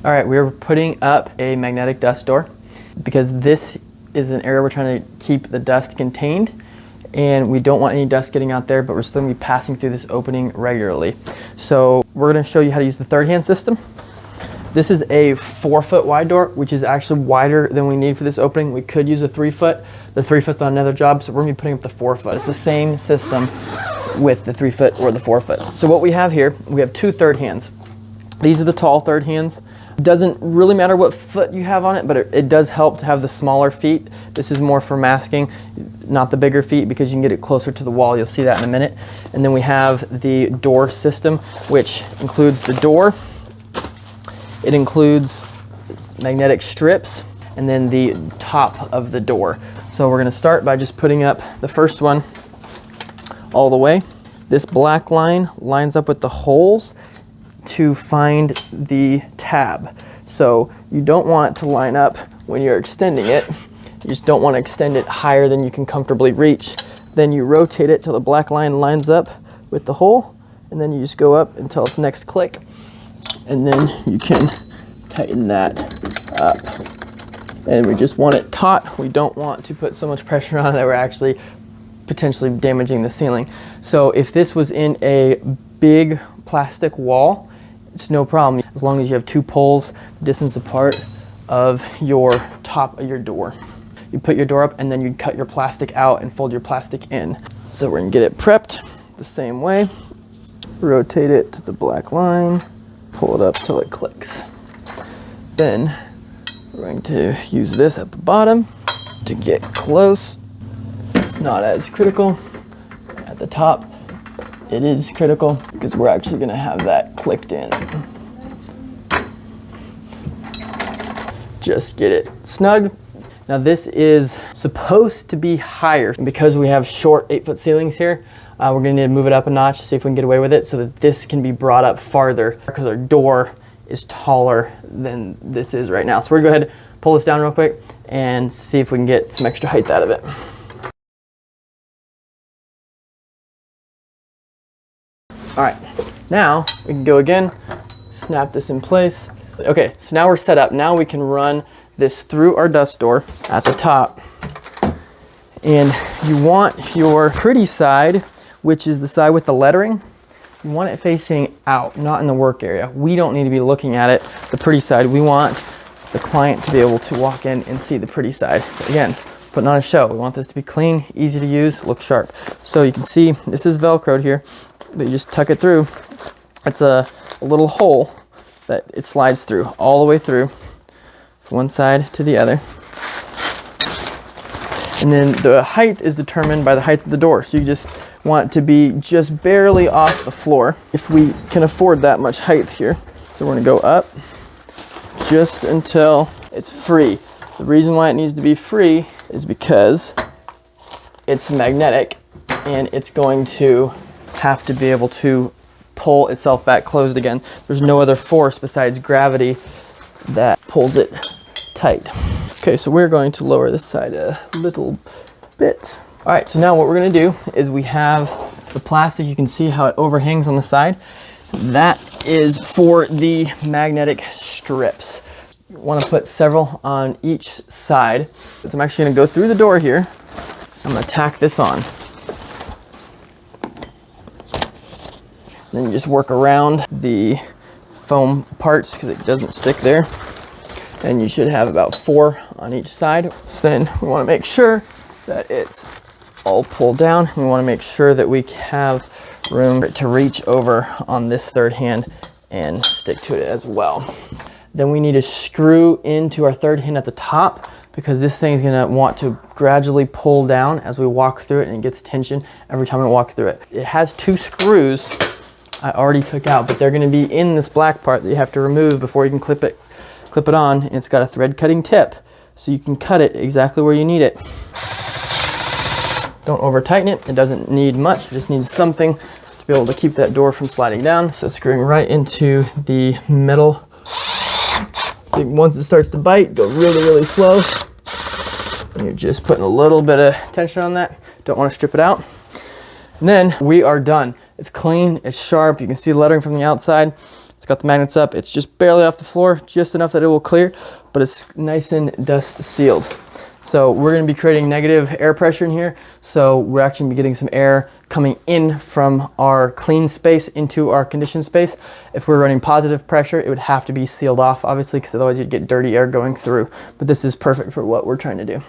All right, we're putting up a magnetic dust door because this is an area we're trying to keep the dust contained, and we don't want any dust getting out there, but we're still gonna be passing through this opening regularly. So we're gonna show you how to use the third hand system. This is a 4-foot wide door, which is actually wider than we need for this opening. We could use a 3-foot. The 3-foot's on another job, so we're gonna be putting up the 4-foot. It's the same system with the 3-foot or the 4-foot. So what we have here, we have 2 third hands. These are the tall third hands. Doesn't really matter what foot you have on it, but it does help to have the smaller feet. This is more for masking, not the bigger feet, because you can get it closer to the wall. You'll see that in a minute. And then we have the door system, which includes the door. It includes magnetic strips and then the top of the door. So we're gonna start by just putting up the first one all the way. This black line lines up with the holes to find the tab. So you don't want to line up when you're extending it. You just don't want to extend it higher than you can comfortably reach. Then you rotate it till the black line lines up with the hole, and then you just go up until its next click. And then you can tighten that up. And we just want it taut. We don't want to put so much pressure on it that we're actually potentially damaging the ceiling. So if this was in a big plastic wall, it's no problem, as long as you have 2 poles distance apart of your top of your door. You put your door up and then you cut your plastic out and fold your plastic in. So we're gonna get it prepped the same way. Rotate it to the black line. Pull it up till it clicks. Then we're going to use this at the bottom to get close. It's not as critical. At the top, it is critical because we're actually going to have that clicked in. Just get it snug. Now this is supposed to be higher, and because we have short 8-foot ceilings here, we're going to need to move it up a notch to see if we can get away with it so that this can be brought up farther, because our door is taller than this is right now. So we're going to go ahead and pull this down real quick and see if we can get some extra height out of it. All right, now we can go again, snap this in place. Okay, so now we're set up. Now we can run this through our dust door at the top. And you want your pretty side, which is the side with the lettering, you want it facing out, not in the work area. We don't need to be looking at it, the pretty side. We want the client to be able to walk in and see the pretty side. So again, putting on a show. We want this to be clean, easy to use, look sharp. So you can see this is Velcroed here, but you just tuck it through. It's a little hole that it slides through, all the way through, from one side to the other. And then the height is determined by the height of the door. So you just want it to be just barely off the floor, if we can afford that much height here. So we're gonna go up just until it's free. The reason why it needs to be free is because it's magnetic and it's going to have to be able to pull itself back closed again. There's no other force besides gravity that pulls it tight. Okay, so we're going to lower this side a little bit. All right, so now what we're gonna do is we have the plastic. You can see how it overhangs on the side. That is for the magnetic strips. You wanna put several on each side. So I'm actually gonna go through the door here. I'm gonna tack this on. Then you just work around the foam parts because it doesn't stick there. And you should have about 4 on each side. So then we want to make sure that it's all pulled down. We want to make sure that we have room to reach over on this third hand and stick to it as well. Then we need to screw into our third hand at the top, because this thing is going to want to gradually pull down as we walk through it, and it gets tension every time we walk through it. It has 2 screws I already took out, but they're going to be in this black part that you have to remove before you can clip it on. And it's got a thread cutting tip, so you can cut it exactly where you need it. Don't over tighten it. It doesn't need much. It just needs something to be able to keep that door from sliding down. So screwing right into the middle. So once it starts to bite, go really, really slow. And you're just putting a little bit of tension on that. Don't want to strip it out. And then we are done. It's clean, it's sharp. You can see the lettering from the outside. It's got the magnets up. It's just barely off the floor, just enough that it will clear, but it's nice and dust sealed. So we're going to be creating negative air pressure in here. So we're actually be getting some air coming in from our clean space into our conditioned space. If we're running positive pressure, it would have to be sealed off, obviously, because otherwise you'd get dirty air going through. But this is perfect for what we're trying to do.